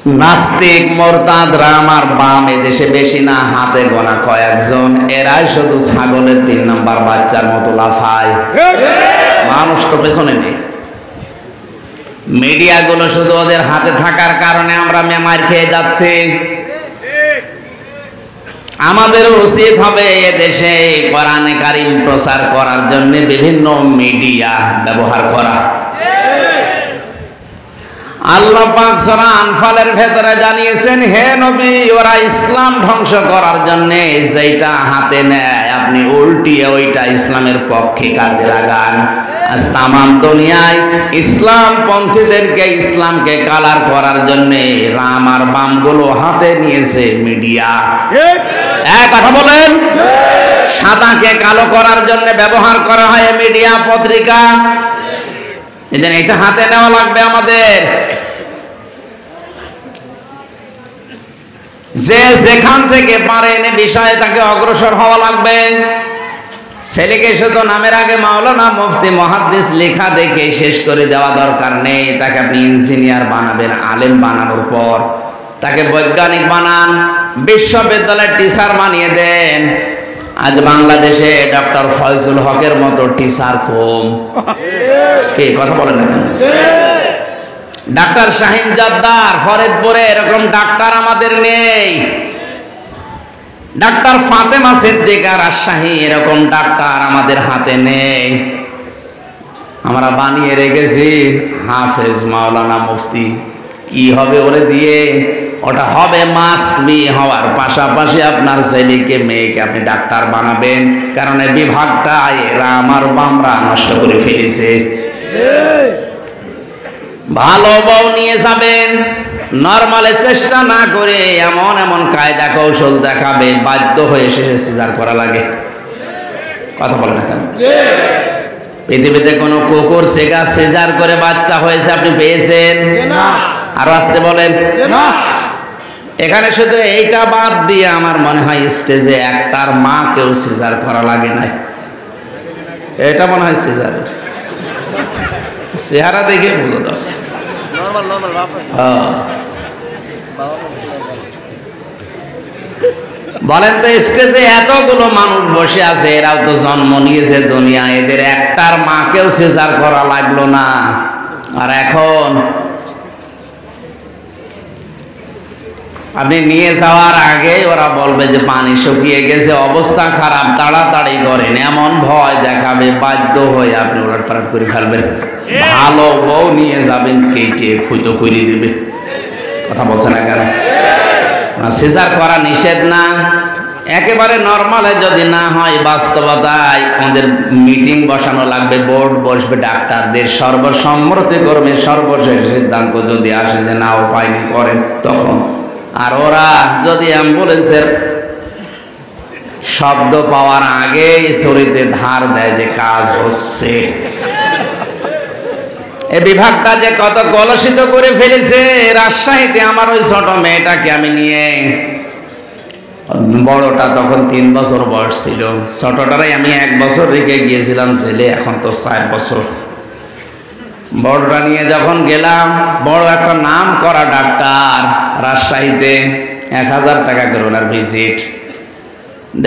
নাস্তিক মোরতাদরা আমার বাম এদেশে বেশি না, হাতে গোনা কয়েকজন, এরাই শুধু ছাগলের 3 নাম্বার বাচ্চার মতো লাফায়। মানুষ তো পেছনে নেই। মিডিয়াগুলো শুধু ওদের হাতে থাকার কারণে আমরা মার খেয়ে যাচ্ছি। আমাদের উচিত হবে এদেশে কোরআনে কারীম প্রচার করার জন্য বিভিন্ন মিডিয়া ব্যবহার করা। আল্লাহ পাক সূরা আনফালের ভেতরে জানিয়েছেন, হে নবী, ওরা ইসলাম ধ্বংস করার জন্য যেটা হাতে নেয় আপনি উল্টিয়ে ওইটা ইসলামের পক্ষে কাজে লাগান। আজ তামাম দুনিয়ায় ইসলাম পন্থীদেরকে, ইসলামকে কালার করার জন্য রাম আর বামগুলো হাতে নিয়েছে মিডিয়া। কথা বলেন, সাদাকে কালো করার জন্য ব্যবহার করা হয় মিডিয়া, পত্রিকা। এজন্য এটা হাতে নেওয়া লাগবে আমাদের। যে যেখান থেকে পারেন বিষয়ে তাকে অগ্রসর হওয়া লাগবে। ছেলেকে শুধু নামের আগে মাওলানা, মুফতি, মুহাদ্দিস লেখা দেখে শেষ করে দেওয়া দরকার নেই। তাকে আপনি ইঞ্জিনিয়ার বানাবেন, আলেম বানানোর পর তাকে বৈজ্ঞানিক বানান, বিশ্ববিদ্যালয়ের টিচার বানিয়ে দেন। আজ বাংলাদেশে ডক্টর ফয়জুল হকের মতো টিচার কম। কথা বলেন না কেন? ডাক্তার শাহিন জাদ্দার ফরিদপুরে, এরকম ডাক্তার আমাদের নেই। ডাক্তার ফাতেমা সিদ্দিকা রাজশাহী, এরকম ডাক্তার আমাদের হাতে নেই। আমরা বানিয়ে রেখেছি হাফেজ, মাওলানা, মুফতি। কি হবে ওরে দিয়ে? ওটা হবে মাস্ট বি হওয়ার পাশাপাশি আপনার ছেলেকে মেয়েকে আপনি ডাক্তার বানাবেন। কারণ এই বিভাগটা এরা আমার বামরা নষ্ট করে ফেলেছে। ভালো বউ নিয়ে যাবেন, নরমালে চেষ্টা না করে এমন এমন কায়দা কৌশল দেখাবে, বাধ্য হয়ে শেষে সিজার করা লাগে। কথা বলে না কেন? পৃথিবীতে কোন কুকুর সিজার করে বাচ্চা হয়েছে আপনি পেয়েছেন? আরো আসতে বলেন। এখানে শুধু এইটা বাদ দিয়ে আমার মনে হয় স্টেজে একটার মা কেউ সিজার করা লাগে নাই। এটা মনে হয় সিজারের চেহারা দেখে বুঝো দশ। বলেন তো, স্টেজে এতগুলো মানুষ বসে আছে, এরাও তো জন্ম নিয়েছে দুনিয়া, এদের একটার মাকেও সিজার করা লাগলো না। আর এখন আপনি নিয়ে যাওয়ার আগে ওরা বলবে যে পানি শুকিয়ে গেছে, অবস্থা খারাপ, তাড়াতাড়ি করেন, এমন ভয় দেখাবে, বাধ্য হয়ে আপনি ওলটপালট করে ফেলবেন। ভালো বউ নিয়ে যাবেন, কেটে খুঁজো করে দেবে। কথা বলছে না কেন? সিজার করা নিষেধ না, একেবারে নরমালে যদি না হয়, বাস্তবতায় ওদের মিটিং বসানো লাগবে, বোর্ড বসবে, ডাক্তারদের সর্বসম্মতিক্রমে সর্বশেষ সিদ্ধান্ত যদি আসে যে না উপায় নেই করেন, তখন। আর ওরা যদি অ্যাম্বুলেন্সের শব্দ পাওয়ার আগেই শরীরে ধার দেয় যে কাজ হচ্ছে। এই বিভাগটা যে কত কলুষিত করে ফেলেছে। রাজশাহীতে আমার ওই ছোট মেয়েটাকে আমি নিয়ে, বড়টা তখন 3 বছর বয়স ছিল, ছোটটারাই আমি 1 বছর রেখে গিয়েছিলাম, ছেলে এখন তো 4 বছর। বড়টা নিয়ে যখন গেলাম, বড় একটা নাম করা ডাক্তার রাজশাহীতে, 1000 টাকা করে ওনার ভিজিট।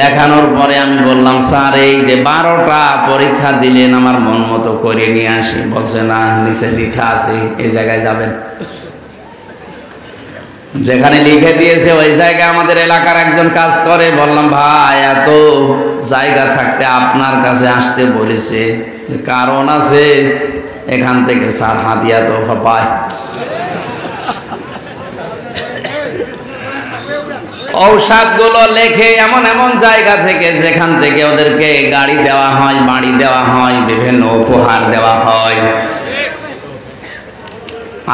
দেখানোর পরে আমি বললাম, স্যার এই যে 12টা পরীক্ষা দিলেন, আমার মন মতো করে নিয়ে আসি। বলছে না, নিচে লেখা আছে এই জায়গায় যাবেন। যেখানে লিখে দিয়েছে ওই জায়গায় আমাদের এলাকার একজন কাজ করে। বললাম, ভাই এত জায়গা থাকতে আপনার কাছে আসতে বলেছে, কারণ আছে, এখান থেকে স্যার হাদিয়া তোফা পায়। ঔষধগুলো লেখে এমন এমন জায়গা থেকে যেখান থেকে ওদেরকে গাড়ি দেওয়া হয়, বাড়ি দেওয়া হয়, বিভিন্ন উপহার দেওয়া হয়।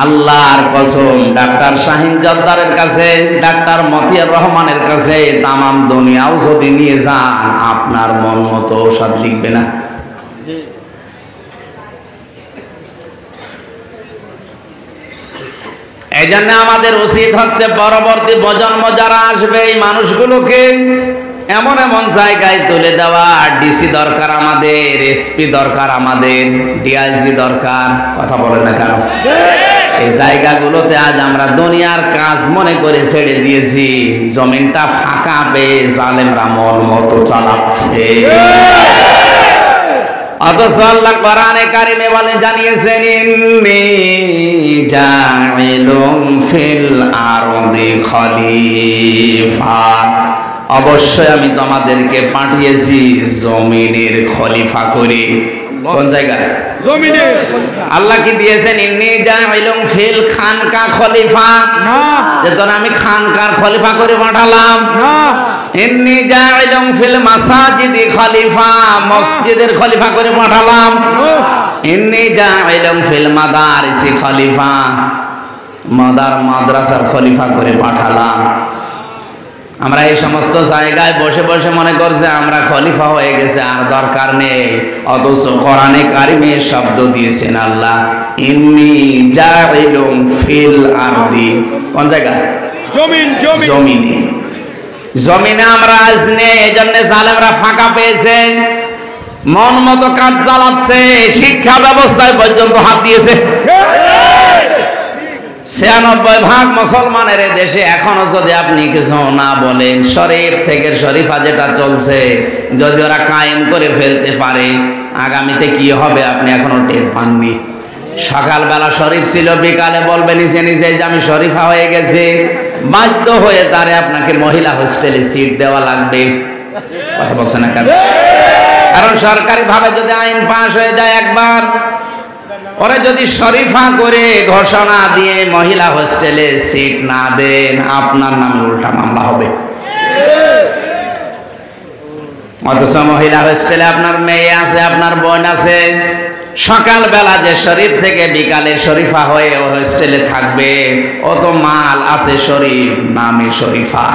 আল্লাহর কসম, ডাক্তার শাহিন জাদ্দারের কাছে, ডাক্তার মতিয়ার রহমানের কাছে তামাম দুনিয়াও যদি নিয়ে যান, আপনার মন মতো ঔষধ লিখবে না। এই জন্য আমাদের উচিত হচ্ছে পরবর্তী প্রজন্ম যারা আসবে, এই মানুষগুলোকে এমন এমন জায়গায় তুলে দেওয়া, ডিসি দরকার আমাদের, এসপি দরকার আমাদের, ডিআইজি দরকার, কথা বলে না কেন? এই জায়গাগুলোতে আজ আমরা দুনিয়ার কাজ মনে করে ছেড়ে দিয়েছি, জমিনটা ফাঁকা পেয়ে জালেমরা মন মতো চালাচ্ছে। অথচ আল্লাহ কোরআনে কারিমে বলে জানিয়েছেন, ইন্নী জাইলুম ফিল আরদি খলিফা, অবশ্যই আমি তোমাদেরকে পাঠিয়েছি জমিনের খলিফা করে। কোন জায়গায়? জমিনে। আল্লাহ কি দিয়েছেন ইন্নী জাইলুম ফিল খানকা খলিফা? না, যে তোর আমি খানকার খলিফা করে পাঠালাম। না, ইন্নী জাইলুম ফিল মাসাজিদি খলিফা, মসজিদের খলিফা করে পাঠালাম। ইন্নী জাইলুম ফিল মাদারিসি খলিফা, মাদ্রাসার খলিফা করে পাঠালাম। আমরা এই সমস্ত জায়গায় বসে বসে মনে করছে আমরা খলিফা হয়ে গেছে, আর দরকার নেই। অথচ কোরআনে কারিমে শব্দ দিয়েছেন আল্লাহ, ইন্নী জাইলুম ফিল আরদি। কোন জায়গায়? জমিনে। জমিনে আমরা আজ নেই, এই জন্য জালেমরা ফাঁকা পেয়েছে, মন মতো কাজ চালাচ্ছে, শিক্ষা ব্যবস্থায় পর্যন্ত হাত দিয়েছে। ৯৬% মুসলমানের দেশে এখনো যদি আপনি কিছু না বলেন, শরীফ থেকে শরীফা যেটা চলছে যদি ওরা কায়েম করে ফেলতে পারে, আগামীতে কি হবে আপনি এখনো টের পাননি। সকালবেলা শরীফ ছিল, বিকালে বলবে নিচে নিচে যে আমি শরীফা হয়ে গেছে, বাধ্য হয়ে তারে আপনাকে মহিলা হোস্টেলে সিট দেওয়া লাগবে। কথা বলছে না কেন? কারণ সরকারি ভাবে যদি আইন পাস হয়ে যায় একবার, ওরা যদি শরীফা করে ঘোষণা দিয়ে মহিলা হোস্টেলে সিট না দেন, আপনার নামে উল্টা মামলা হবে। অথচ মহিলা হোস্টেলে আপনার মেয়ে আছে, আপনার বোন আছে, সকালবেলা যে শরীফ থেকে বিকালে শরীফা হয়ে ও হোস্টেলে থাকবে, ও তো মাল আছে শরীফ, নামে শরীফা।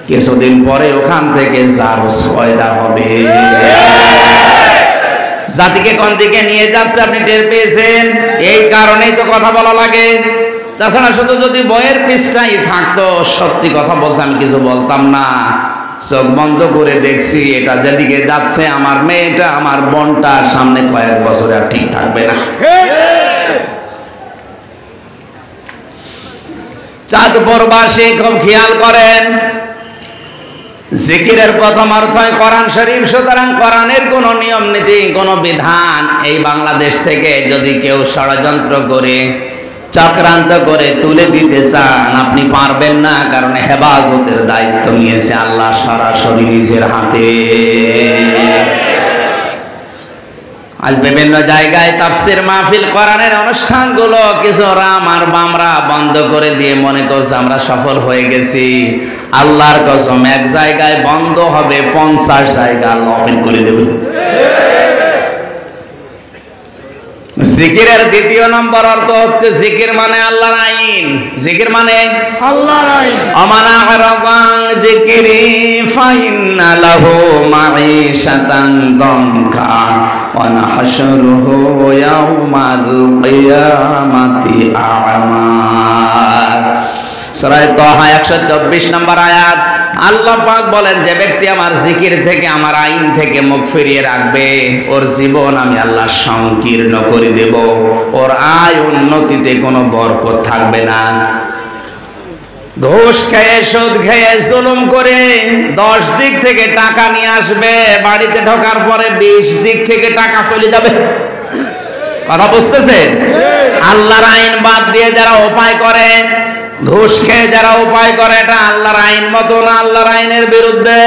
কিছুদিন পরে ওখান থেকে জারজ পয়দা হবে। জাতিকে কোন দিকে নিয়ে যাচ্ছে আপনি টের পেয়েছেন। এই কারণেই তো কথা বলা লাগে। তাছাড়া শুধু যদি বইয়ের পৃষ্ঠাই থাকতো, সত্যি কথা বলছে, আমি কিছু বলতাম না। চোখ বন্ধ করে দেখছি এটা যেদিকে যাচ্ছে, আমার মেয়েটা আমার বোনটা সামনে কয়েক বছরে আর ঠিক থাকবে না। চাঁদপুরবাসী খুব খেয়াল করেন, জিকিরের প্রথম অর্থ কোরআন শরীফ। সুতরাং কোরআনের কোন নিয়ম নীতি, কোন বিধান এই বাংলাদেশ থেকে যদি কেউ ষড়যন্ত্র করে চক্রান্ত করে তুলে দিতে চান, আপনি পারবেন না। কারণ হেফাজতের দায়িত্ব নিয়েছে আল্লাহ সরাসরি নিজের হাতে। আজ বিভিন্ন জায়গায় তাফসির মাহফিল, কোরআনের অনুষ্ঠানগুলো কিছু রাম আর বামরা বন্ধ করে দিয়ে মনে করছে আমরা সফল হয়ে গেছি। আল্লাহর কসম, এক জায়গায় বন্ধ হবে, 50 জায়গা আল্লাহ ওপেন করে দেবে। জিকিরের দ্বিতীয় নম্বর অর্থ হচ্ছে, জিকির মানে আল্লাহর আইন। জিকির মানে আল্লাহর আইন। আমানা আরাবান যিকরি ফাইন্না লাহু মাঈশাতান দানকা ওয়া নাহশুরুহু ইয়াওমাল কিয়ামাতি আ'মা। সূরা তাহা 124 নম্বর আয়াত। আল্লাহ পাক বলেন, যে ব্যক্তি আমার জিকির থেকে, আমার আইন থেকে মুখ ফিরিয়ে রাখবে, ওর জীবন আমি আল্লাহ সংকীর্ণ করে দেব। ওর আয় উন্নতিতে কোনো বরকত থাকবে না। ঘুষ খেয়ে, সুদ খেয়ে, জুলুম করে 10 দিক থেকে টাকা নিয়ে আসবে, বাড়িতে ঢোকার পরে 20 দিক থেকে টাকা চলে যাবে। কথা বুঝতেছে? আল্লাহর আইন বাদ দিয়ে যারা উপায় করে, ঘুষ খেয়ে যারা উপায় করে, এটা আল্লাহর আইন মতো না, আল্লাহর আইনের বিরুদ্ধে।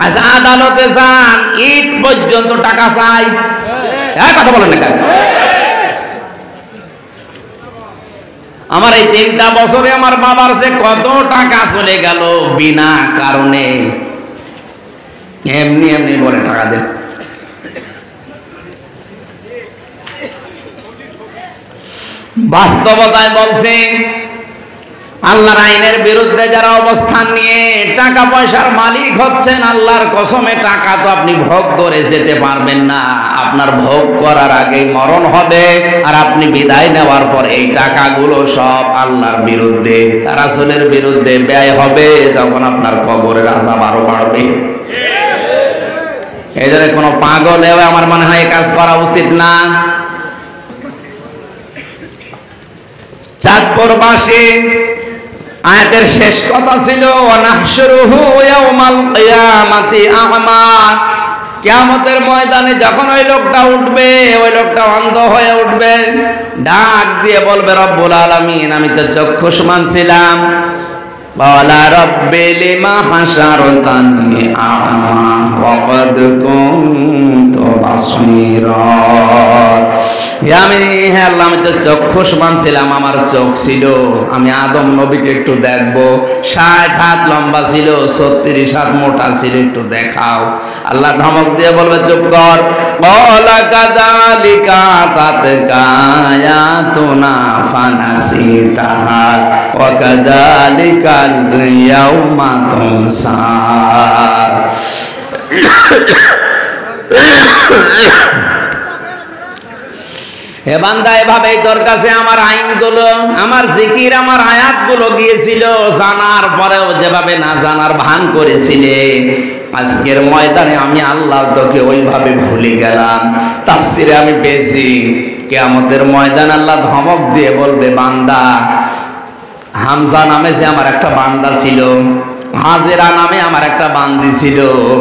আচ্ছা, আদালতে যান, ইট পর্যন্ত টাকা চাই। কথা বলেন না কেন? আমার এই 3টা বছরে আমার বাবার যে কত টাকা চলে গেল বিনা কারণে, এমনি এমনি বলে টাকা দেন। বাস্তবতায় বলছি, আল্লাহর আইনের বিরুদ্ধে যারা অবস্থান নিয়ে টাকা পয়সার মালিক হচ্ছেন, আল্লাহর কসমে টাকা তো আপনি ভোগ করে যেতে পারবেন না। আপনার ভোগ করার আগেই মরণ হবে, আর আপনি বিদায় নেওয়ার পর এই টাকাগুলো সব আল্লাহর বিরুদ্ধে, রাসূলের বিরুদ্ধে ব্যয় হবে। তখন আপনার কবরের আযাব আরো বাড়বে। এই জন্য কোনো পাগল হয়ে আমার মনে হয় এই কাজ করা উচিত না। চাঁদপুরবাসী আয়াতের শেষ কথা ছিল ওয়ানাহশুরুহু ইয়াউমাল কিয়ামাতি আ'মা। কিয়ামতের ময়দানে যখন ওই লোকটা উঠবে, ওই লোকটা অন্ধ হয়ে উঠবে, ডাক দিয়ে বলবে রব্বুল আলামিন, আমি তো চক্ষুষ্মান ছিলাম। ক্বালা রাব্বি লিমা হাশারতানি আ'মা ওয়া ক্বাদ কুনতু বাসীরা। হে আল্লাহ, আমি তো চক্ষুষ্মান ছিলাম, আমার চোখ ছিল, আমি আদম নবীকে একটু দেখবো। 60 হাত লম্বা ছিল, 36 হাত মোটা ছিল, একটু দেখাও। আল্লাহ ধমক দিয়ে বলবে চুপ কর। ক্বালা কাযালিকা আতাতকা আয়াতুনা ফানাসিতাহা ওয়া কাযালিকাল ইয়াউমা তুনসা। হে বান্দা, এভাবেই তোর কাছে আমার আইনগুলো, আমার জিকির, আমার আয়াতগুলো গিয়েছিল, জানার পরেও যেভাবে না জানার ভান করেছিলে, আজকের ময়দানে আমি আল্লাহ তোকে ওইভাবে ভুলে গেলাম। তাফসিরে আমি পেয়েছি, কিয়ামতের ময়দান আল্লাহ ধমক দিয়ে বলবে, বান্দা, হামজা নামে যে আমার একটা বান্দা ছিল, হাজেরা নামে আমার একটা বান্দি ছিল,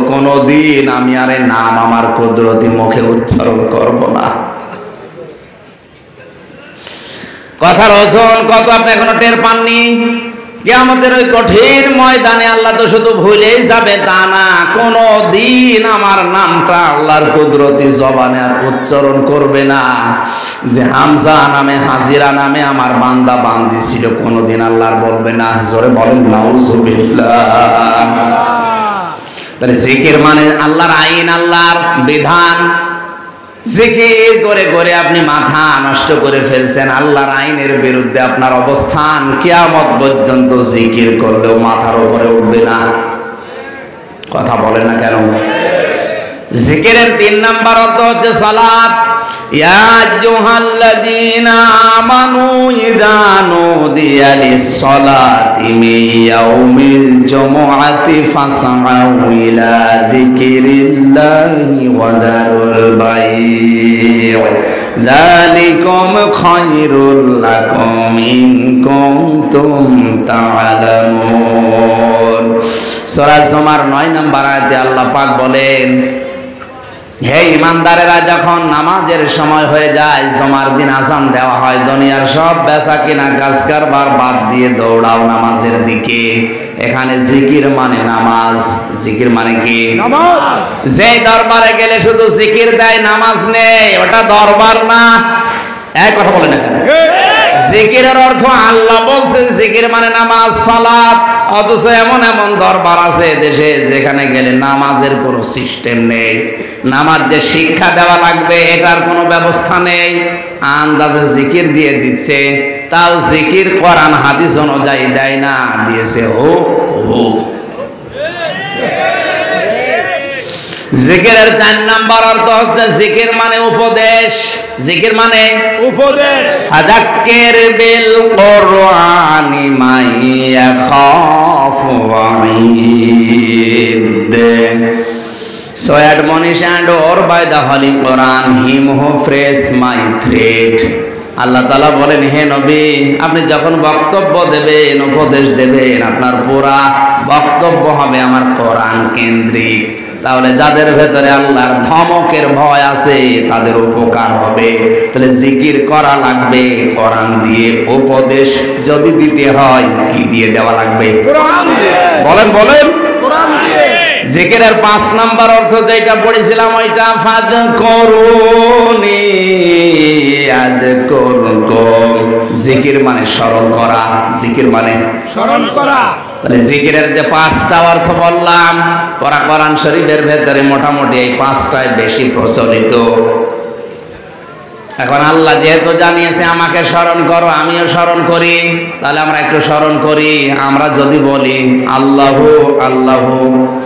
কোনদিন আমি আর এই নাম আমার কুদরতি মুখে উচ্চারণ করব না। কথার ওজন কত আপনি এখনো টের পাননি? কিয়ামতের ওই কঠিন ময়দানে আল্লাহ তো শুধু ভুলেই যাবে তা না, কোনদিন আমার নামটা আল্লাহর কুদরতি জবানে আর উচ্চারণ করবে না। যে হামজা নামে, হাজিরা নামে আমার বান্দা বান্দি ছিল, কোনদিন আল্লাহর বলবে না। জোরে বলেন নাউজুবিল্লাহ। তাহলে জিকির মানে আল্লাহর আইন, আল্লাহর বিধান। জিকির করে করে আপনি মাথা নষ্ট করে ফেলছেন, আল্লাহর আইনের বিরুদ্ধে আপনার অবস্থান। কিয়ামত পর্যন্ত জিকির করলেও মাথার উপরে উঠবে না। কথা বলেন না কেন? জিকিরের 3 নাম্বার অর্থ হচ্ছে সালাত। ইয়া আইয়ুহাল্লাযীনা আমানু ইযা নুদিয়া লিস-সালাতি মিন ইয়াউমিল জুমআতি ফাসআউ ইলা যিকিরিল্লাহি ওয়া দারুল বাই', যালিকুম খায়রুল লাকুম ইন কুনতুম তা'লামুন। সূরা জুমার 9 নম্বর আয়াতে আল্লাহ পাক বলেন, হে ইমানদারেরা, যখন নামাজের সময় হয়ে যায়, জুমার দিন আযান দেওয়া হয়, দুনিয়ার সব বেচা কিনা কাজ কারবার বাদ দিয়ে দৌড়াও নামাজের দিকে। এখানে জিকির মানে নামাজ। জিকির মানে কি? নামাজ। যে দরবারে গেলে শুধু জিকির দেয়, নামাজ নেই, ওটা দরবার না। এক কথা বলেন না কেন? জিকিরের অর্থ আল্লাহ বলছেন জিকির মানে নামাজ, সালাত। অথচ এমন এমন দরবার আছে দেশে যেখানে গেলে নামাজের কোনো সিস্টেম নেই। নামাজ যে শিক্ষা দেওয়া লাগবে এটার কোনো ব্যবস্থা নেই, আন্দাজে জিকির দিয়ে দিচ্ছে। তাও জিকির কোরআন হাদিস অনুযায়ী দেয় না, দিয়েছে হো হো। জিকিরের 4 নাম্বার অর্থ হচ্ছে জিকির মানে উপদেশ। জিকির মানে উপদেশ। ফাযাক্কির বিল কুরআনি মান ইয়াখাফু ওয়াঈদ। So admonish and or by the Holy Quran him who frays my threat. আল্লাহ তাআলা বলেন, হে নবী, আপনি যখন বক্তব্য দেবেন, উপদেশ দেবেন, আপনার পুরা বক্তব্য হবে আমার কোরআন কেন্দ্রিক। তাহলে যাদের ভেতরে আল্লাহর ধমকের ভয় আছে তাদের উপকার হবে। তাহলে জিকির করা লাগবে কোরআন দিয়ে। উপদেশ যদি দিতে হয় কি দিয়ে দেওয়া লাগবে? কোরআন দিয়ে। বলেন বলেন, কোরআন দিয়ে। জিকিরের 5 নাম্বার অর্থ যেটা পড়েছিলাম ওইটা, ফাযকুরুনি আযকুরকুম। জিকির মানে স্মরণ করা। জিকির মানে স্মরণ করা। তাহলে জিকিরের যে 5টা অর্থ বললাম, কোরআন শরীফের ভেতরে মোটামুটি এই 5টাই বেশি প্রচলিত। এখন আল্লাহ যেহেতু জানিয়েছে আমাকে স্মরণ করো, আমিও স্মরণ করি, তাহলে আমরা একটু স্মরণ করি। আমরা যদি বলি আল্লাহু আল্লাহু,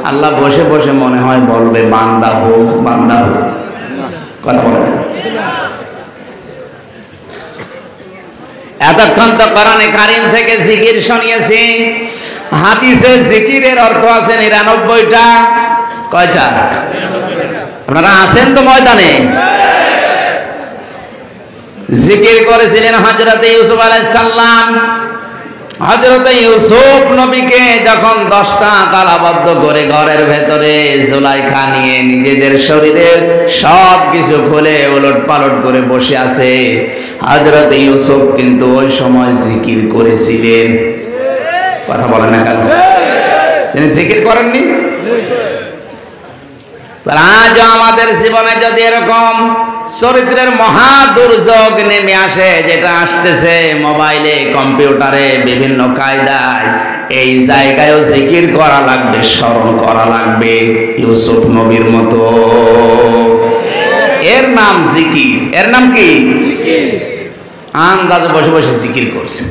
আল্লাহ বসে বসে মনে হয় বলবে বান্দা হো বান্দা হো। কথা বলে এতক্ষণ তো কোরআনে কারীম থেকে জিকির শুনিয়েছি। হাদিসে জিকিরের অর্থ আছে ৯৯টা। কয়টা? আপনারা আছেন তো ময়দানে? জিকির করেছিলেন হযরত ইউসুফ আলাইহিস সালাম। হযরত ইউসুফ নবীকে যখন 10টা তালাবদ্ধ করে ঘরের ভেতরে জুলাইখা নিয়ে নিজেদের শরীরের সব কিছু খুলে ওলটপালট করে বসে আছে, হযরত ইউসুফ কিন্তু ওই সময় জিকির করেছিলেন। কথা বলেন না কেন? তিনি জিকির করেননি? আজ আমাদের জীবনে যদি এরকম চরিত্রের মহা দুর্যোগ নেমে আসে, যেটা আসতেছে মোবাইলে, কম্পিউটারে, বিভিন্ন কায়দায়, এই জায়গায়ও জিকির করা লাগবে, স্মরণ করা লাগবে ইউসুফ নবীর মতো। এর নাম জিকির। এর নাম কি? আন্দাজে বসে বসে জিকির করছে।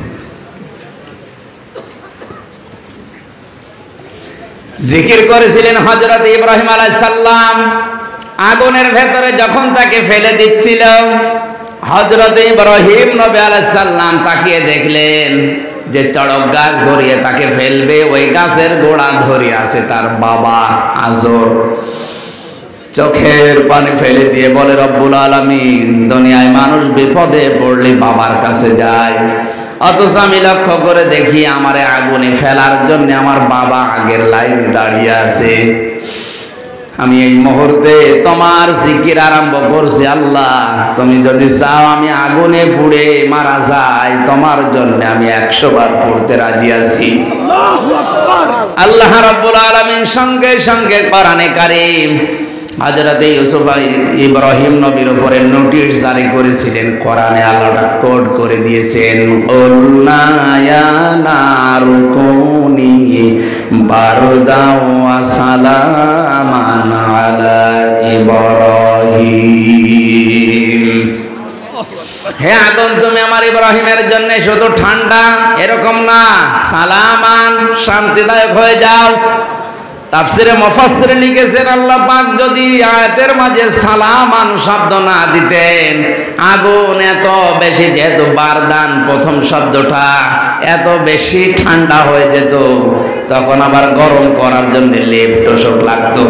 জিকির করেছিলেন হযরত ইব্রাহিম আলাইহিস সালাম। আগুনের ভেতরে যখন তাকে ফেলে দিচ্ছিল, হযরত ইব্রাহিম নবী আলাইহিস সালাম তাকিয়ে দেখলেন যে চড়ক গাছ ধরিয়ে তাকে ফেলবে, ওই গাছের গোড়া ধরে আছে তার বাবা আজর। চোখের পানি ফেলে দিয়ে বলে, রব্বুল আলামিন, দুনিয়ায় মানুষ বিপদে পড়লে বাবার কাছে যায়, অথচ আমি লক্ষ্য করে দেখি আমারে আগুনে ফেলার জন্য আমার বাবা আগের লাইনে দাঁড়িয়ে আছে। আমি এই মুহূর্তে তোমার জিকির আরম্ভ করছি। আল্লাহ, তুমি যদি চাও আমি আগুনে পুড়ে মারা যাই, তোমার জন্য আমি 100 বার পড়তে রাজি আছি। আল্লাহ রাব্বুল আলামিন সঙ্গে সঙ্গে কোরআনে কারীম হযরত ইউসুফ ইব্রাহিম নবীর উপরে নোটিশ জারি করেছিলেন। কোরআনে আল্লাহটা কোড করে দিয়েছেন, কুলনা ইয়া নারু কুনি বারদাও ওয়া সালামান আলা ইব্রাহিম। হে আগুন, তুমি আমার ইব্রাহিমের জন্য শুধু ঠান্ডা এরকম না, সালামান, শান্তিদায়ক হয়ে যাও। তাফসিরে মুফাসসির লিখেছেন, আল্লাহ পাক যদি আয়াতের মাঝে সালামান শব্দ না দিতেন, আগুন এত বেশি, যেহেতু বারদান প্রথম শব্দটা, এত বেশি ঠান্ডা হয়ে যেত, তখন আবার গরম করার জন্য লেপ তোষক লাগতো।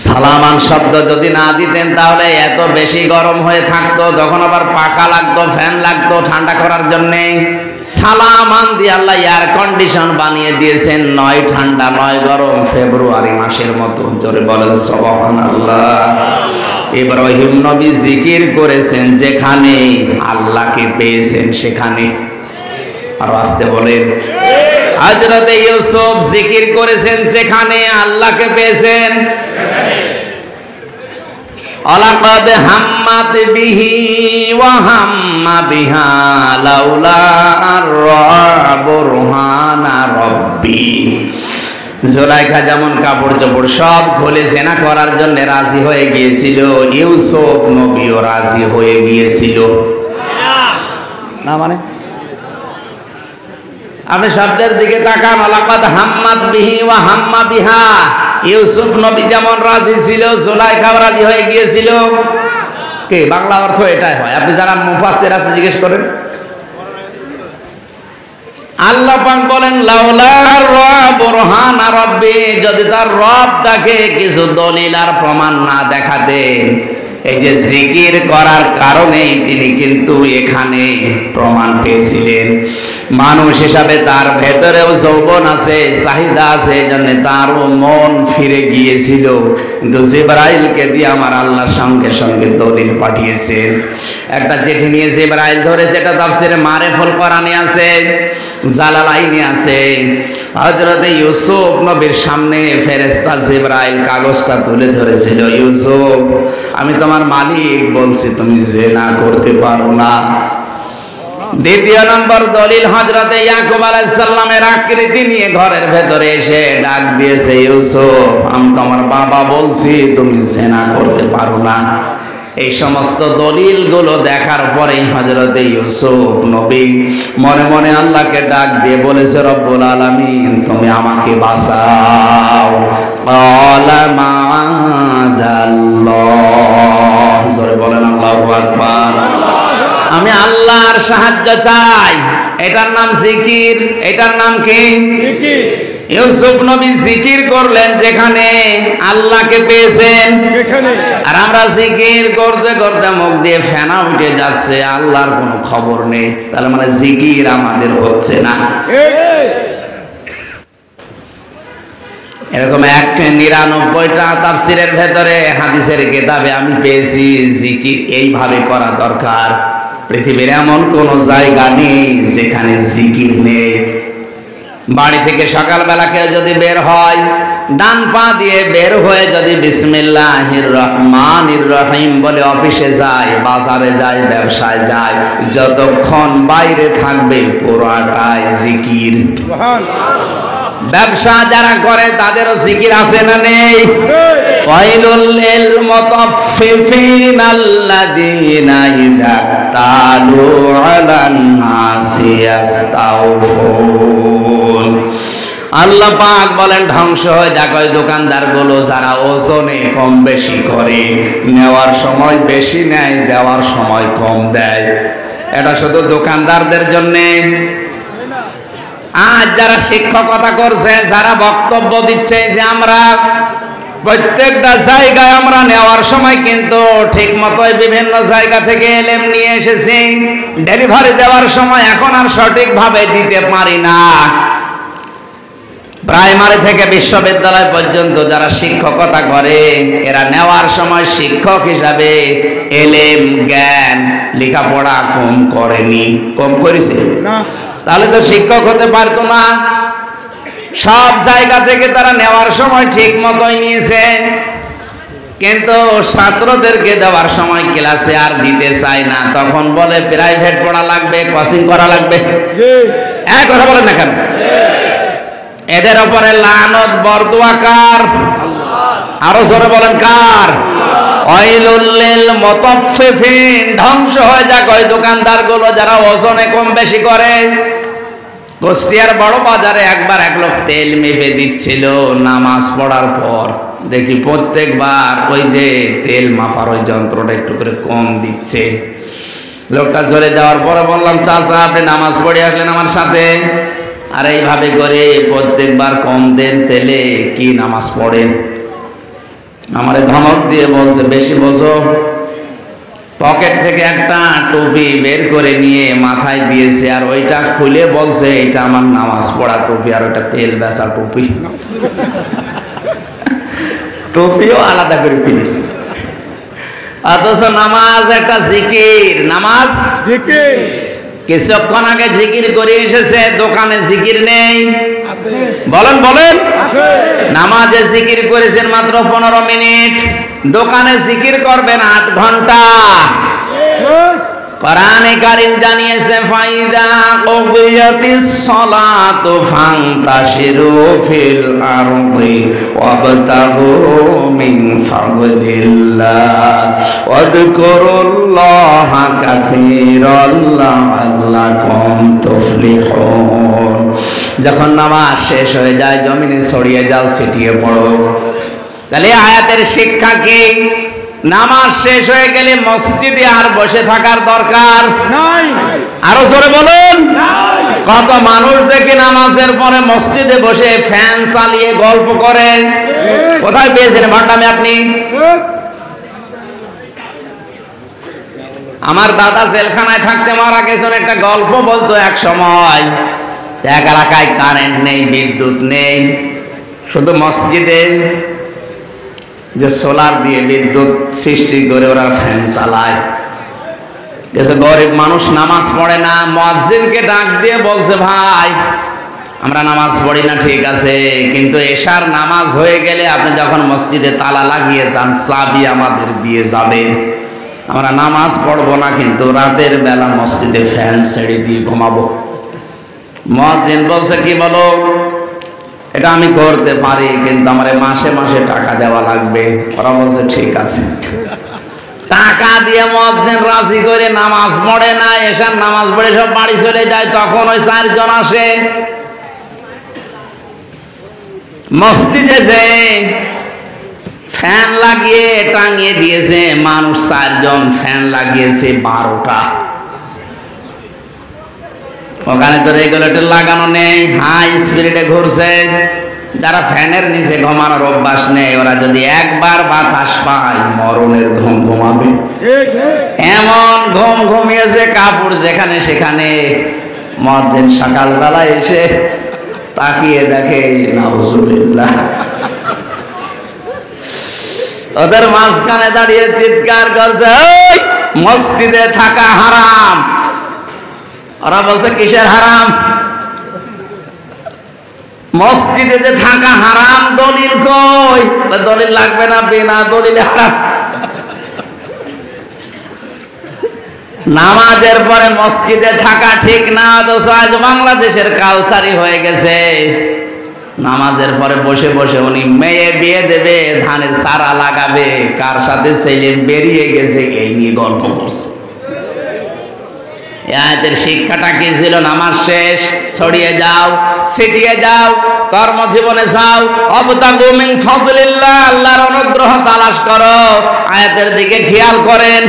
সালামান শব্দ যদি না দিতেন তাহলে এত বেশি গরম হয়ে থাকতো, তখন আবার পাখা লাগতো, ফ্যান লাগতো ঠান্ডা করার জন্য। সালামান দিয়ে আল্লাহ এয়ার কন্ডিশন বানিয়ে দিয়েছেন, নয় ঠান্ডা নয় গরম, ফেব্রুয়ারি মাসের মতো। জোরে বলেন সুবহানাল্লাহ। ইব্রাহিম নবী জিকির করেছেন যেখানে আল্লাহকে পেয়েছেন সেখানে। আর আসতে বলেন। হযরত ইউসুফ জিকির করেছেন যেখানে আল্লাহকে পেয়েছেন। আলাকাদ হাম্মাত বিহি ওয়া হাম্মা বিহা লাউলা বুরহানা রাব্বি। জুলাইখা যেমন কাপড় চোপড় সব খুলে জেনা করার জন্য রাজি হয়ে গিয়েছিল, ইউসুফ নবীও রাজি হয়ে গিয়েছিল না? মানে আপনি শব্দের দিকে তাকান, আলাকাদ হাম্মাত বিহি ওয়া হাম্মা বিহা। ইউসুফ নবী যেমন রাজি ছিল, জুলাইখা রাজি হয়ে গিয়েছিল। কে বাংলা অর্থ এটাই হয়। আপনি যারা মুফাসসির আছে জিজ্ঞেস করেন। আল্লাহ পাক বলেন, লাউলা বুরহানা রাব্বি, যদি তার রব তাকে কিছু দলিল আর প্রমাণ না দেখাতেন। এই যে জিকির করার কারণেই তিনি কিন্তু এখানে প্রমাণ পেয়েছিলেন। মানুষ হিসাবে তার ভেতরেও যৌবন আছে, চাহিদা আছে, এজন্য তারও মন ফিরে গিয়েছিল। কিন্তু জিবরাইলকে দিয়ে আমার আল্লাহ সঙ্গে সঙ্গে দলিল পাঠিয়েছেন। একটা চিঠি নিয়ে জিবরাইল ধরেছে, এটা তাফসিরে মারিফুল কোরআনে আছে, জালালাইনে আছে। হযরত ইউসুফ নবীর সামনে ফেরেশতা জিবরাইল কাগজটা তুলে ধরেছিল, ইউসুফ, আমি তোমার মালিক বলছি তুমি জিনা করতে পারো না। দ্বিতীয় নম্বর দলিল, হযরতে ইয়াকুব আলাইহিস সালামের আকৃতি নিয়ে ঘরের ভেতরে এসে ডাক দিয়েছে, ইউসুফ আমি তোমার বাবা বলছি তুমি জিনা করতে পারো না। এই সমস্ত দলিলগুলো দেখার পরেই হযরতে ইউসুফ নবী মনে মনে আল্লাহকে ডাক দিয়ে বলেছে, রব্বুল আলামিন তুমি আমাকে বাঁচাও। ক্বালা মাআযাল্লাহ, জোরে বলেন আল্লাহু আকবার। আমি আল্লাহর সাহায্য চাই। এটার নাম জিকির। এটার নাম কি? জিকির। ইউসুফ নবী জিকির করলেন যেখানে আল্লাহকে পেয়েছেন সেখানে, আর আমরা জিকির করতে করতে মুখ দিয়ে ফেনা উঠে যাচ্ছে, আল্লাহর কোনো খবর নেই। তাহলে মানে জিকির আমাদের হচ্ছে না। এরকম 99টা তাফসিরের ভেতরে হাদিসের কিতাবে আমি পেয়েছি জিকির এইভাবে করা দরকার। পৃথিবীর এমন কোন জায়গা নেই যেখানে জিকির নেই। বাড়ি থেকে সকালবেলা কেউ যদি বের হয়, ডান পা দিয়ে বের হয়ে যদি বিসমিল্লাহির রহমানির রহিম বলে অফিসে যায়, বাজারে যায়, ব্যবসায় যায়, যতক্ষণ বাইরে থাকবে পুরোটাই জিকির। ব্যবসা যারা করে তাদেরও জিকির আছে না নেই? ওয়াইলুল লিল মুতাফফিফিন আল্লাযীনা ইযা তালু আলান নাসি ইস্তাউফুন। আল্লাহ পাক বলেন ধ্বংস হয়ে যাক ওই দোকানদারগুলো যারা ওজনে কম বেশি করে, নেওয়ার সময় বেশি নেয়, দেওয়ার সময় কম দেয়। এটা শুধু দোকানদারদের জন্যে। আজ যারা শিক্ষকতা করছে, যারা বক্তব্য দিচ্ছে যে আমরা প্রত্যেকটা জায়গায় আমরা নেওয়ার সময় কিন্তু ঠিক মতোই বিভিন্ন জায়গা থেকে এলেম নিয়ে এসেছি, ডেলিভারি দেওয়ার সময় এখন আর সঠিকভাবে দিতে পারি না। প্রাইমারি থেকে বিশ্ববিদ্যালয় পর্যন্ত যারা শিক্ষকতা করে, এরা নেওয়ার সময় শিক্ষক হিসাবে এলেম জ্ঞান লেখাপড়া কম করেনি। কম করেছে না, তাহলে তো শিক্ষক হতে পারতো না। সব জায়গা থেকে তারা নেওয়ার সময় ঠিক মতোই নিয়েছে, কিন্তু ছাত্রদেরকে দেওয়ার সময় ক্লাসে আর দিতে চায় না। তখন বলে প্রাইভেট পড়া লাগবে, কোচিং করা লাগবে। এক কথা বলেন না কেন? এদের উপরে লানত বরদোয়া কার? আরো জোরে বলেন কার? ওয়াইলুল লিল মুতাফফিফিন, ধ্বংস হয়ে যাক ওই দোকানদারগুলো যারা ওজনে কম বেশি করে। কুষ্টিয়ার বড় বাজারে একবার এক লোক তেল মেপে দিচ্ছিল নামাজ পড়ার পর। দেখি প্রত্যেকবার ওই যে তেল মাপার ওই যন্ত্রটা একটু করে কম দিচ্ছে। লোকটা জোরে দেওয়ার পরে বললাম, চাচা আপনি নামাজ পড়ে আসলেন আমার সাথে, আর এইভাবে করে প্রত্যেকবার কম দেন তেলে, কি নামাজ পড়েন? আমারে ধমক দিয়ে বলছে, বেশি বোঝো। পকেট থেকে একটা টুপি বের করে নিয়ে মাথায় দিয়েছে, আর ওইটা খুলে বলছে এটা আমার নামাজ পড়া টুপি, আর ওইটা তেল বেচা টুপি। টুপিও আলাদা করে ফেলেছে। অথচ নামাজ একটা জিকির। নামাজ জিকির। কিছুক্ষণ আগে জিকির করে এসেছে, দোকানে জিকির নেই। বলেন বলেন, নামাজে জিকির করেছেন মাত্র 15 মিনিট, দোকানে জিকির করবেন 8 ঘন্টা। কোরআনে কারীম জানিয়েছে, ফাইদা কুবিয়াতিস সালাতু ফান্তাশিরু ফিল আরদি ওয়াবতাগু মিন ফাদলিল্লাহ ওয়াযকুরুল্লাহা কাসীরান লাআল্লাকুম তুফলিহুন। যখন নামাজ শেষ হয়ে যায়, জমিনে ছড়িয়ে যাও, ছিটিয়ে পড়ো। তাহলে আয়াতের শিক্ষা কি? নামাজ শেষ হয়ে গেলে মসজিদে আর বসে থাকার দরকার নাই। আরো জোরে বলুন। কত মানুষ দেখি নামাজের পরে মসজিদে বসে ফ্যান চালিয়ে গল্প করে। কোথায় পেয়েছেন ভান্ডামে আপনি? আমার দাদা জেলখানায় থাকতে মারা গেছেন, একটা গল্প বলতো এক সময়। এক এলাকায় কারেন্ট নেই, বিদ্যুৎ নেই, শুধু মসজিদে যে সোলার দিয়ে বিদ্যুৎ সৃষ্টি করে ওরা ফ্যান চালায়। গরিব মানুষ নামাজ পড়ে না, মুয়াজ্জিনকে ডাক দিয়ে বলছে, ভাই আমরা নামাজ পড়ি না ঠিক আছে, কিন্তু এশার নামাজ হয়ে গেলে আপনি যখন মসজিদে তালা লাগিয়ে যান, চাবি আমাদের দিয়ে যাবেন। আমরা নামাজ পড়বো না, কিন্তু রাতের বেলা মসজিদে ফ্যান ছেড়ে দিয়ে ঘুমাবো। মুয়াজ্জিন বলছে কি বলো, এটা আমি করতে পারি, কিন্তু আমার মাসে মাসে টাকা দেওয়া লাগবে। ওরা বলছে ঠিক আছে। টাকা দিয়ে মুয়াজ্জিন রাজি করে নামাজ পড়ে না, এশার নামাজ পড়ে সব বাড়ি চলে যায়। তখন ওই 4 জন আসে মসজিদে, যে ফ্যান লাগিয়ে টাঙিয়ে দিয়েছে মানুষ 4 জন, ফ্যান লাগিয়েছে 12টা। ওখানে তো রেগুলেটর লাগানো নেই, হাই স্পিডে ঘুরছে। যারা ফ্যানের নিচে ঘুমানোর অভ্যাস নেই, ওরা যদি একবার বাতাস পায় মরণের ঘুম ঘুমাবে। এমন ঘুম ঘুমিয়েছে, কাপড় যেখানে সেখানে। মুয়াজ্জিন সকালবেলা এসে তাকিয়ে দেখে নাউজুবিল্লাহ, ওদের মাঝখানে দাঁড়িয়ে চিৎকার করছে, এই মসজিদে থাকা হারাম। ওরা বলছে কিসের হারাম? মসজিদে যে থাকা হারাম, দলিল কই? দলিল লাগবে না, বিনা দলিলে হারাম। নামাজের পরে মসজিদে থাকা ঠিক না, অথচ আজ বাংলাদেশের কালচারই হয়ে গেছে। নামাজের পরে বসে বসে উনি মেয়ে বিয়ে দেবে, ধানের চারা লাগাবে, কার সাথে ছেলে বেরিয়ে গেছে এই নিয়ে গল্প করছে। এর শিক্ষাটা কি ছিল? নামাজ শেষ, ছড়িয়ে যাও, ছিটিয়ে যাও, কর্মজীবনে যাও, অবতাগু মিন ফাদলিল্লাহ, আল্লাহর অনুগ্রহ তালাশ করো। আয়াতের দিকে খেয়াল করেন,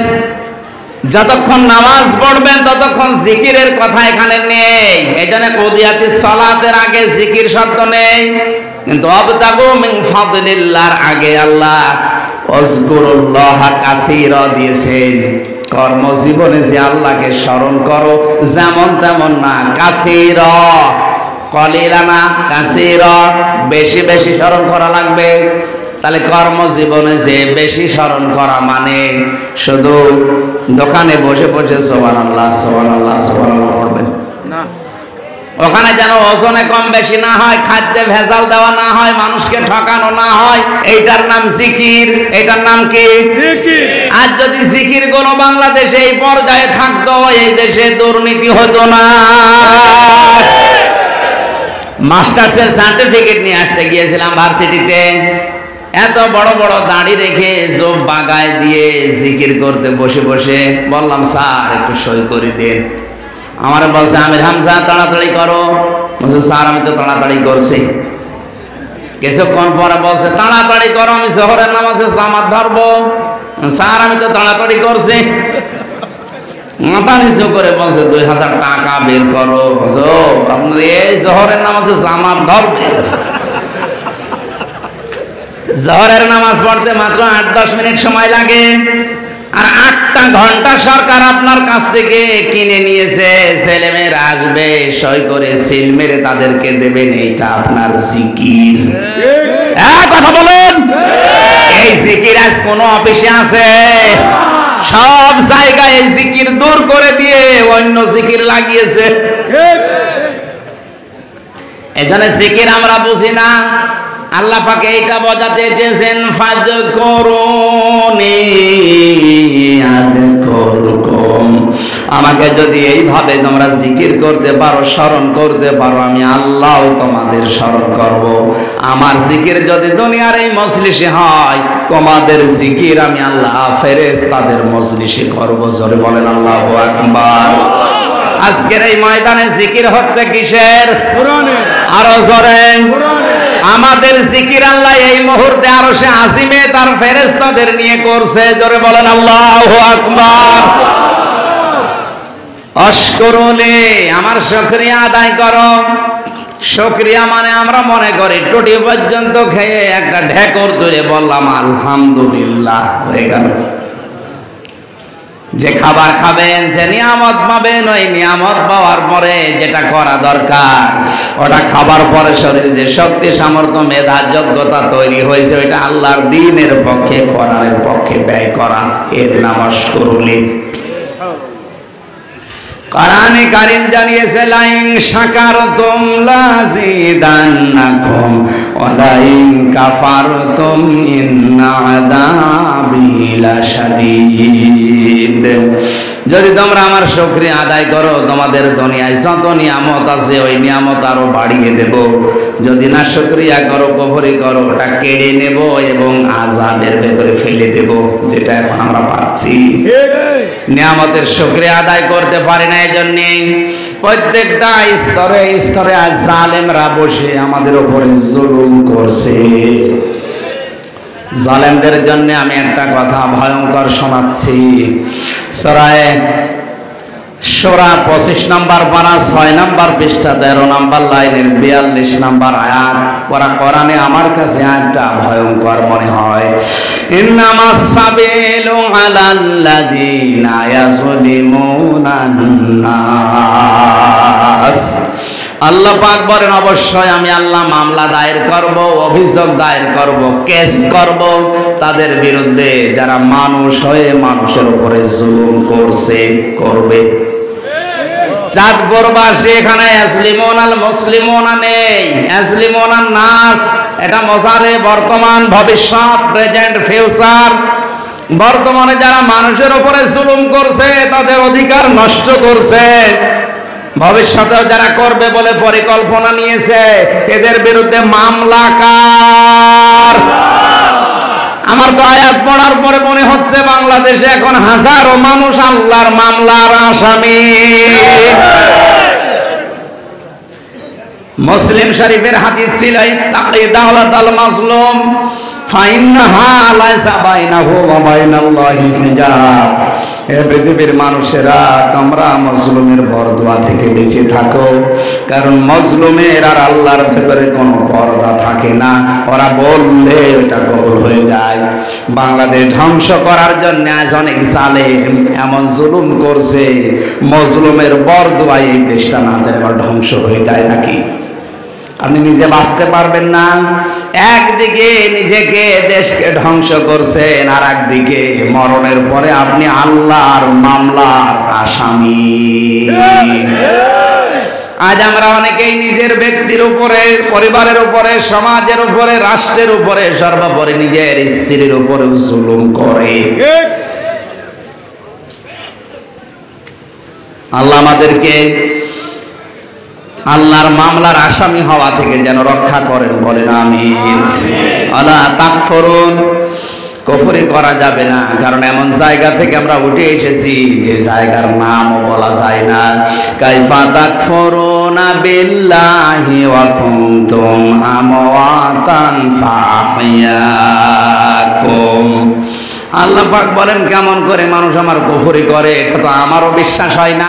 যতক্ষণ নামাজ পড়বেন ততক্ষণ জিকিরের কথা এখানে নেই। এজন্য কুদিয়াতিস সালাতের আগে জিকির শব্দ নেই, কিন্তু অবতাগু মিন ফাদলিল্লাহর আগে আল্লাহ ওয়াজকুরুল্লাহ কাসীরা দিয়েছেন। কর্মজীবনে যে আল্লাহকে স্মরণ করো, যেমন তেমন না, কাসীরা, কলিলা না, কাসীরা, বেশি বেশি স্মরণ করা লাগবে। তাহলে কর্মজীবনে যে বেশি স্মরণ করা মানে শুধু দোকানে বসে বসে সুবহানাল্লাহ সুবহানাল্লাহ সুবহানাল্লাহ পড়বেন না। ওখানে যেন ওজনে কম বেশি না হয়, খাদ্যে ভেজাল দেওয়া না হয়, মানুষকে ঠকানো না হয়। এইটার নাম জিকির। এটার নাম কি? জিকির। আর যদি জিকির গুলো বাংলাদেশে এই পর্যায়ে থাকতো, এই দেশে দুর্নীতি হতো না। মাস্টার্সের সার্টিফিকেট নিয়ে আসতে গিয়েছিলাম ভার্সিটিতে, এত বড় বড় দাড়ি রেখে জোব বাগায় দিয়ে জিকির করতে বসে বসে বললাম, স্যার একটু সই করে দেন। আমার বলছে, আমির হামজা তাড়াতাড়ি করো। বলছে, স্যার আমি তো তাড়াতাড়ি করছি। কিছুক্ষণ পরে বলছে, তাড়াতাড়ি করো, আমি জোহরের নামাজে জামাত ধরবো। স্যার আমি তো তাড়াতাড়ি করছি। মাথা নিচু করে বলছে, 2000 টাকা বের করো, আপনার এই জোহরের নামাজে জামাত ধরবে। জোহরের নামাজ পড়তে মাত্র 8-10 মিনিট সময় লাগে, আর 8টা ঘন্টা সরকার আপনার কাছ থেকে কিনে নিয়েছে। ছেলে মেয়েরা আসবে, সই করে সিল মেরে তাদেরকে দেবেন। এইটা আপনার জিকির। কথা বলেন, এই জিকির আজ কোন অফিসে আছে? সব জায়গায় এই জিকির দূর করে দিয়ে অন্য জিকির লাগিয়েছে। এজন্য জিকির আমরা বুঝি না। আল্লাহ পাক এইটা বোঝাতে চেয়েছেন, ফাযকুরুনি আযকুরকুম। আমাকে যদি এইভাবে তোমরা জিকির করতে পারো, স্মরণ করতে পারো, আমি আল্লাহও তোমাদের স্মরণ করব। আমার জিকির যদি দুনিয়ার এই মজলিসে হয়, তোমাদের জিকির আমি আল্লাহ ফেরেশতাদের মজলিসে করব। জোরে বলেন আল্লাহু আকবার। আজকের এই ময়দানে জিকির হচ্ছে কিসের? কোরআনের। আরো জোরে। আমাদের জিকির আল্লাহ এই মুহূর্তে আরশে আজিমে তার ফেরেশতাদের নিয়ে করছে। জোরে বলেন আল্লাহু আকবার। আশকুরুনি, আমার শুকরিয়া আদায় করো। শুকরিয়া মানে আমরা মনে করি টুটি পর্যন্ত খেয়ে একটা ঢেকর তুলে বললাম আলহামদুলিল্লাহ, হয়ে গেল। যে খাবার খাবেন, যে নিয়ামত পাবেন, ওই নিয়ামত পাওয়ার পরে যেটা করা দরকার, ওটা খাবার পরে শরীরে যে শক্তি, সামর্থ্য, মেধা, যোগ্যতা তৈরি হয়েছে, ওইটা আল্লাহর দ্বীনের পক্ষে, কোরআনের পক্ষে ব্যয় করা, এর নাম আশকুরুনি। কোরআনে কারীম জানিয়েছে লাইন শাকারতুম লাযিদান্নাকুম ওয়া লাইন কাফারতুম ইন্না আযাবি লাশাদীদ। যদি তোমরা আমার শুকরিয়া আদায় করো তোমাদের দুনিয়ায় যত নিয়ামত আছে ওই নিয়ামত আরো বাড়িয়ে দেব, যদি না শুকরিয়া করো কুফরি করো ওটা কেড়ে নেব এবং আযাবের ভেতরে ফেলে দেব, যেটা এখন আমরা পাচ্ছি। নিয়ামতের শুকরিয়া আদায় করতে পারি না, এজন্য প্রত্যেকটা স্তরে স্তরে আজ জালেমরা বসে আমাদের উপরে জুলুম করছে। জালেমদের জন্য আমি একটা কথা ভয়ঙ্কর শোনাচ্ছি। সূরা শূরা 25 নম্বর পারা 6 নম্বর পৃষ্ঠা 13 নম্বর লাইনের 42 নম্বর আয়াত। কোরআনে আমার কাছে একটা ভয়ঙ্কর মনে হয়। ইন্নামাস সাবিলু আলাল্লাযিনা ইয়াযলিমুনান নাস। আল্লাহ পাক বলেন অবশ্যই আমি আল্লাহ মামলা দায়ের করব, অভিযোগ দায়ের করব, কেস করব তাদের বিরুদ্ধে যারা মানুষ হয়ে মানুষের উপরে জুলুম করছে, করবে। চাঁদপুরবাসী এখানে ইয়াজলিমুনাল মুসলিমুনা নেই, ইয়াজলিমুনান নাস। এটা মজারে বর্তমান ভবিষ্যৎ, প্রেজেন্ট ফিউচার। বর্তমানে যারা মানুষের উপরে জুলুম করছে তাদের অধিকার নষ্ট করছে, ভবিষ্যতেও যারা করবে বলে পরিকল্পনা নিয়েছে এদের বিরুদ্ধে মামলা কার? আমার তো আয়াত পড়ার পরে মনে হচ্ছে বাংলাদেশে এখন হাজারো মানুষ আল্লাহর মামলার আসামি। মুসলিম শরীফের হাদিস ছিল ইত্তাকি দাওলাতাল মাজলুম ফাইন্নাহা লাইসা বাইনাহু ওয়া বাইনাল্লাহি হিজাব। হে পৃথিবীর মানুষেরা তোমরা মজলুমের বরদোয়া থেকে বেঁচে থাকো, কারণ মজলুমের আর আল্লাহর ভেতরে কোনো পর্দা থাকে না, ওরা বললে এটা কবুল হয়ে যায়। বাংলাদেশ ধ্বংস করার জন্য আজ অনেক জালেম এমন জুলুম করছে, মজলুমের বরদোয়ায় এই দেশটা না জানি আবার ধ্বংস হয়ে যায় নাকি? আপনি নিজে বাঁচতে পারবেন না, একদিকে নিজেকে দেশকে ধ্বংস করছেন, আর একদিকে মরণের পরে আপনি আল্লাহর মামলার আসামি। আজ আমরা অনেকেই নিজের ব্যক্তির উপরে, পরিবারের উপরে, সমাজের উপরে, রাষ্ট্রের উপরে, সর্বোপরি নিজের স্ত্রীর উপরে জুলুম করে। আল্লাহ আমাদেরকে আল্লাহর মামলার আসামি হওয়া থেকে যেন রক্ষা করেন, বলেন আমিন। আলা তাকফুরুন, কুফরি করা যাবে না, কারণ এমন জায়গা থেকে আমরা উঠে এসেছি যে জায়গার নামও বলা যায় না। কাইফা তাকফুরুনা বিল্লাহি ওয়া কুনতুম আমওয়াতান ফাহিয়াকুম। আল্লাহ পাক বলেন কেমন করে মানুষ আমার কুফরি করে, এটা তো আমারও বিশ্বাস হয় না।